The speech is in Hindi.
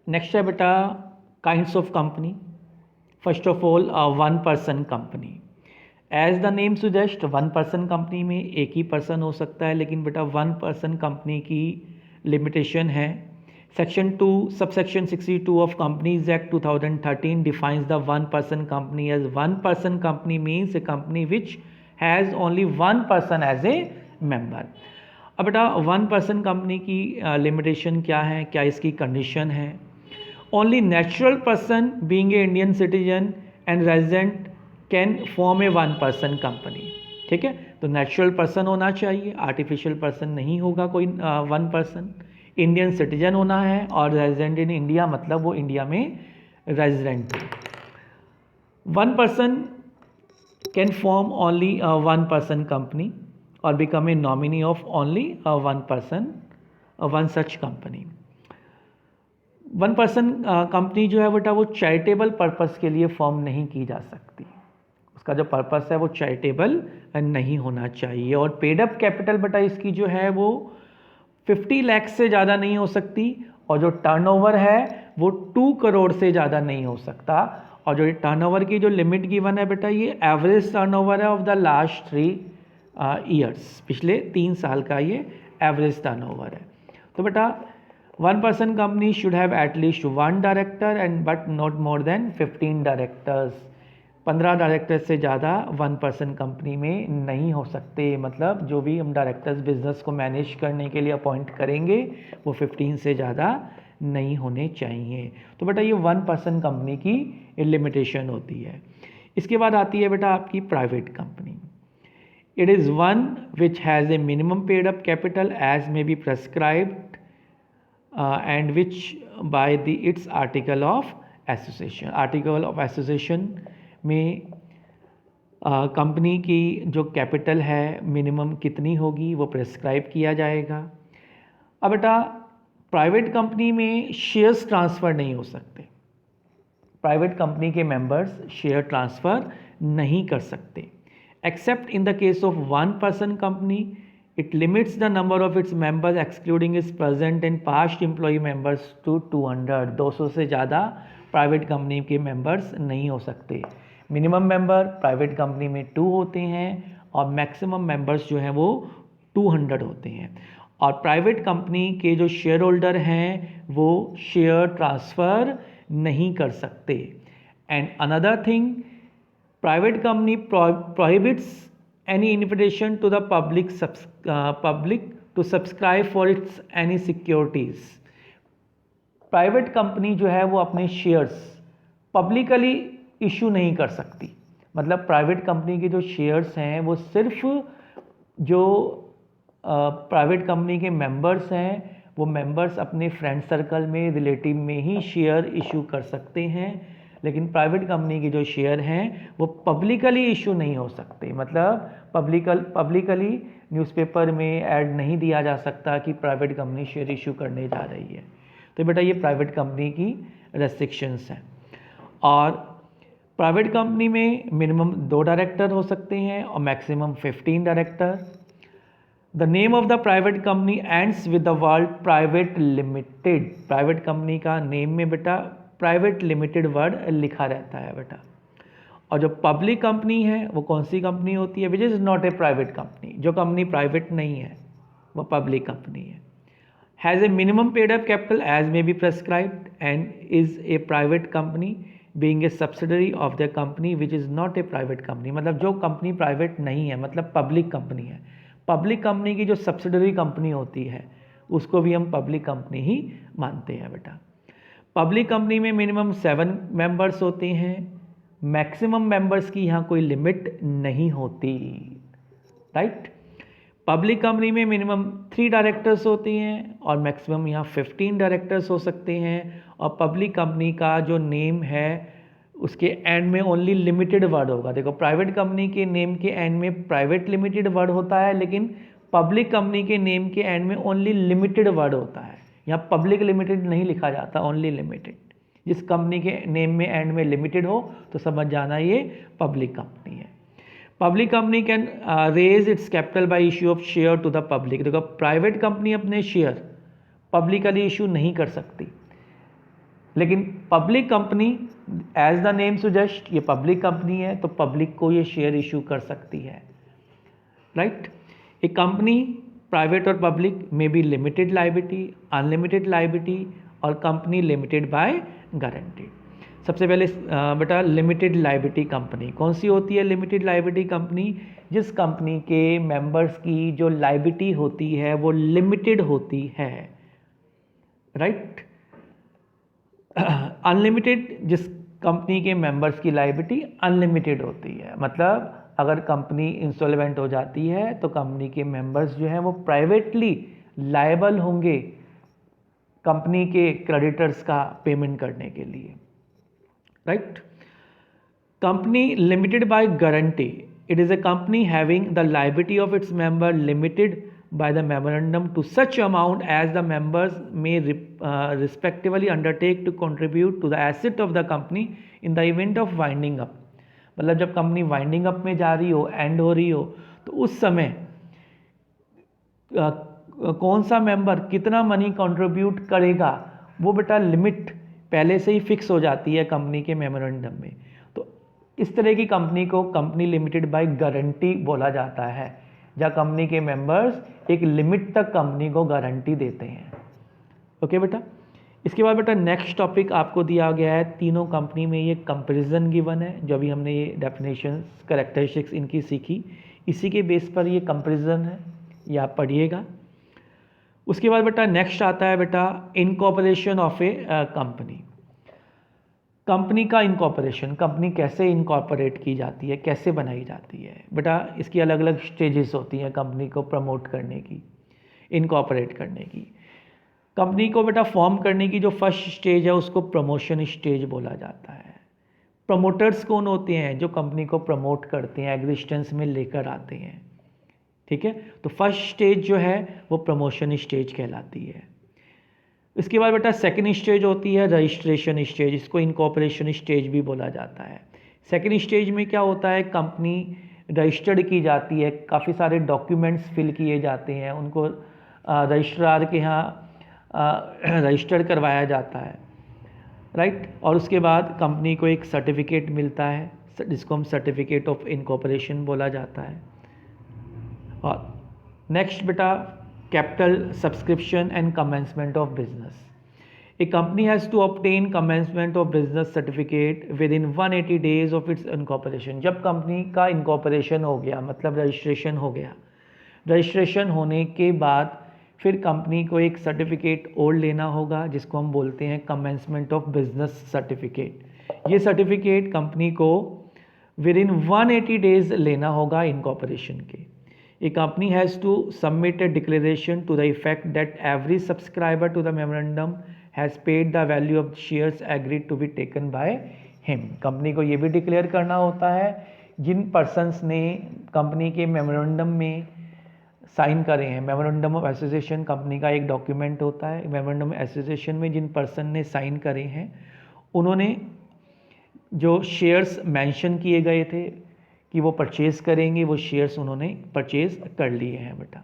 नेक्स्ट है बेटा kinds of company. First of all one person company. As the name suggest one person company में एक ही पर्सन हो सकता है, लेकिन बेटा वन पर्सन कंपनी की लिमिटेशन है। Section 2 subsection 62 of companies act 2013 defines the one person company as one person company means a company which has only one person as a member. अब बेटा वन पर्सन कंपनी की लिमिटेशन क्या है, क्या इसकी कंडीशन है? Only natural person being a Indian citizen and resident can form A one person company. ठीक है, तो नेचुरल पर्सन होना चाहिए, आर्टिफिशियल पर्सन नहीं होगा कोई वन पर्सन। इंडियन सिटीजन होना है और रेजिडेंट इन इंडिया, मतलब वो इंडिया में रेजिडेंट है। One person can form only one person company और become a nominee of only one person one such company. One person company जो है बेटा वो चैरिटेबल पर्पस के लिए फॉर्म नहीं की जा सकती, उसका जो पर्पस है वो चैरिटेबल नहीं होना चाहिए। और पेड अप कैपिटल बेटा इसकी जो है वो 50 लाख से ज़्यादा नहीं हो सकती, और जो टर्नओवर है वो 2 करोड़ से ज़्यादा नहीं हो सकता। और जो टर्नओवर की जो लिमिट गिवन है बेटा ये एवरेज टर्नओवर है ऑफ द लास्ट 3 ईयर्स, पिछले 3 साल का ये एवरेज टर्नओवर है। तो बेटा one person company should have at least 1 director and but not more than 15 directors. 15 director से ज़्यादा वन पर्सन कंपनी में नहीं हो सकते, मतलब जो भी हम डायरेक्टर्स बिजनेस को मैनेज करने के लिए अपॉइंट करेंगे वो 15 से ज़्यादा नहीं होने चाहिए। तो बेटा ये वन पर्सन कंपनी की लिमिटेशन होती है। इसके बाद आती है बेटा आपकी private company. It is one which has a minimum paid up capital as may be prescribed and which by the its article of association. Article of association में कंपनी की जो कैपिटल है मिनिमम कितनी होगी वो प्रेस्क्राइब किया जाएगा। अब बेटा प्राइवेट कंपनी में शेयर्स ट्रांसफ़र नहीं हो सकते, प्राइवेट कंपनी के मेंबर्स शेयर ट्रांसफ़र नहीं कर सकते except in the case of one person company. It limits the number of its members excluding its present and past employee members to 200। 200 से ज़्यादा प्राइवेट कंपनी के मेंबर्स नहीं हो सकते। मिनिमम मेंबर प्राइवेट कंपनी में 2 होते हैं और मैक्सिमम मेंबर्स जो हैं वो 200 होते हैं। और प्राइवेट कंपनी के जो शेयर होल्डर हैं वो शेयर ट्रांसफ़र नहीं कर सकते। And another thing, private company prohibits any invitation to the public to subscribe for its any securities. Private company जो है वो अपने शेयर्स पब्लिकली इशू नहीं कर सकती, मतलब प्राइवेट कंपनी के जो शेयर्स हैं वो सिर्फ जो प्राइवेट कंपनी के मेंबर्स हैं वो मेंबर्स अपने फ्रेंड सर्कल में, रिलेटिव में ही शेयर इशू कर सकते हैं। लेकिन प्राइवेट कंपनी के जो शेयर हैं वो पब्लिकली इशू नहीं हो सकते, मतलब पब्लिकली न्यूज़पेपर में ऐड नहीं दिया जा सकता कि प्राइवेट कंपनी शेयर इशू करने जा रही है। तो बेटा ये प्राइवेट कंपनी की रेस्ट्रिक्शंस हैं। और प्राइवेट कंपनी में मिनिमम 2 डायरेक्टर हो सकते हैं और maximum 15 director. The name of the private company ends with the word private limited. Private company का नेम में बेटा प्राइवेट लिमिटेड वर्ड लिखा रहता है बेटा। और जो पब्लिक कंपनी है वो कौन सी कंपनी होती है? Which is not a private company. जो कंपनी प्राइवेट नहीं है वो पब्लिक कंपनी है। Has a minimum paid up capital as may be prescribed and is a private company being a subsidiary of the company which is not a private company. मतलब जो कंपनी प्राइवेट नहीं है, मतलब पब्लिक कंपनी है। पब्लिक कंपनी की जो सब्सिडरी कंपनी होती है उसको भी हम पब्लिक कंपनी ही मानते हैं बेटा। पब्लिक कंपनी में मिनिमम 7 मेंबर्स होते हैं, मैक्सिमम मेंबर्स की यहाँ कोई लिमिट नहीं होती, राइट। पब्लिक कंपनी में मिनिमम 3 डायरेक्टर्स होती हैं और मैक्सिमम यहाँ 15 डायरेक्टर्स हो सकते हैं। और पब्लिक कंपनी का जो नेम है उसके एंड में ओनली लिमिटेड वर्ड होगा। देखो प्राइवेट कंपनी के नेम के एंड में प्राइवेट लिमिटेड वर्ड होता है, लेकिन पब्लिक कंपनी के नेम के एंड में ओनली लिमिटेड वर्ड होता है। यहाँ पब्लिक लिमिटेड नहीं लिखा जाता, ओनली लिमिटेड। जिस कंपनी के नेम में एंड में लिमिटेड हो तो समझ जाना ये पब्लिक कंपनी है। Public company can raise its capital by issue of share to the public. देखो प्राइवेट कंपनी अपने शेयर पब्लिकली इशू नहीं कर सकती, लेकिन public company as the name suggest ये पब्लिक कंपनी है तो पब्लिक को ये शेयर इशू कर सकती है, राइट। ए कंपनी प्राइवेट और पब्लिक में भी लिमिटेड लायबिलिटी, अनलिमिटेड लायबिलिटी और कंपनी लिमिटेड बाय गारंटी। सबसे पहले बेटा लिमिटेड लायबिलिटी कंपनी कौन सी होती है? लिमिटेड लायबिलिटी कंपनी जिस कंपनी के मेंबर्स की जो लायबिलिटी होती है वो लिमिटेड होती है, राइट। अनलिमिटेड जिस कंपनी के मेंबर्स की लायबिलिटी अनलिमिटेड होती है, मतलब अगर कंपनी इंसॉल्वेंट हो जाती है तो कंपनी के मेंबर्स जो हैं वो प्राइवेटली लायबल होंगे कंपनी के क्रेडिटर्स का पेमेंट करने के लिए, right. Company limited by guarantee, it is a company having the liability of its member limited by the memorandum to such amount as the members may respectively undertake to contribute to the asset of the company in the event of winding up। मतलब जब कंपनी वाइंडिंग अप में जा रही हो, एंड हो रही हो, तो उस समय कौन सा मेंबर कितना मनी कंट्रीब्यूट करेगा वो बेटा लिमिट पहले से ही फिक्स हो जाती है कंपनी के मेमोरेंडम में। तो इस तरह की कंपनी को कंपनी लिमिटेड बाय गारंटी बोला जाता है, जहाँ कंपनी के मेंबर्स एक लिमिट तक कंपनी को गारंटी देते हैं। ओके बेटा, इसके बाद बेटा नेक्स्ट टॉपिक आपको दिया गया है, तीनों कंपनी में ये कंपैरिजन गिवन है, जो अभी हमने ये डेफिनेशंस कैरेक्टरिस्टिक्स इनकी सीखी, इसी के बेस पर ये कंपैरिजन है, ये आप पढ़िएगा। उसके बाद बेटा नेक्स्ट आता है बेटा incorporation of A company. Company का इनकॉर्पोरेशन, कंपनी कैसे इनकॉर्पोरेट की जाती है, कैसे बनाई जाती है बेटा, इसकी अलग अलग स्टेजेस होती हैं कंपनी को प्रमोट करने की, इनकॉर्पोरेट करने की। कंपनी को बेटा फॉर्म करने की जो फर्स्ट स्टेज है उसको प्रमोशन स्टेज बोला जाता है। प्रमोटर्स कौन होते हैं? जो कंपनी को प्रमोट करते हैं, एग्जिस्टेंस में लेकर आते हैं, ठीक है। तो फर्स्ट स्टेज जो है वो प्रमोशन स्टेज कहलाती है। इसके बाद बेटा सेकंड स्टेज होती है रजिस्ट्रेशन स्टेज, इसको इनकॉर्पोरेशन स्टेज भी बोला जाता है। सेकंड स्टेज में क्या होता है, कंपनी रजिस्टर्ड की जाती है, काफ़ी सारे डॉक्यूमेंट्स फिल किए जाते हैं, उनको रजिस्ट्रार के यहाँ रजिस्टर्ड करवाया जाता है, राइट। और उसके बाद कंपनी को एक सर्टिफिकेट मिलता है जिसको हम सर्टिफिकेट ऑफ इनकॉर्पोरेशन बोला जाता है। और नेक्स्ट बेटा capital subscription and commencement of business. A company has to obtain commencement of business certificate within 180 days of its incorporation। जब कंपनी का इनकॉर्पोरेशन हो गया, मतलब रजिस्ट्रेशन हो गया, रजिस्ट्रेशन होने के बाद फिर कंपनी को एक सर्टिफिकेट और लेना होगा जिसको हम बोलते हैं कमेंसमेंट ऑफ बिजनेस सर्टिफिकेट। ये सर्टिफिकेट कंपनी को विद इन 180 डेज लेना होगा इनकॉर्पोरेशन के। A company has to submit a declaration to the effect that every subscriber to the memorandum has paid the value of shares agreed to be taken by him। Company को ये भी डिक्लेयर करना होता है जिन पर्सन्स ने कंपनी के मेमोरेंडम में साइन करे हैं। मेमोरेंडम ऑफ एसोसिएशन कंपनी का एक डॉक्यूमेंट होता है। मेमोरेंडम एसोसिएशन में जिन पर्सन ने साइन करे हैं उन्होंने जो शेयर्स मेंशन किए गए थे कि वो परचेज़ करेंगे, वो शेयर्स उन्होंने परचेज़ कर लिए हैं बेटा।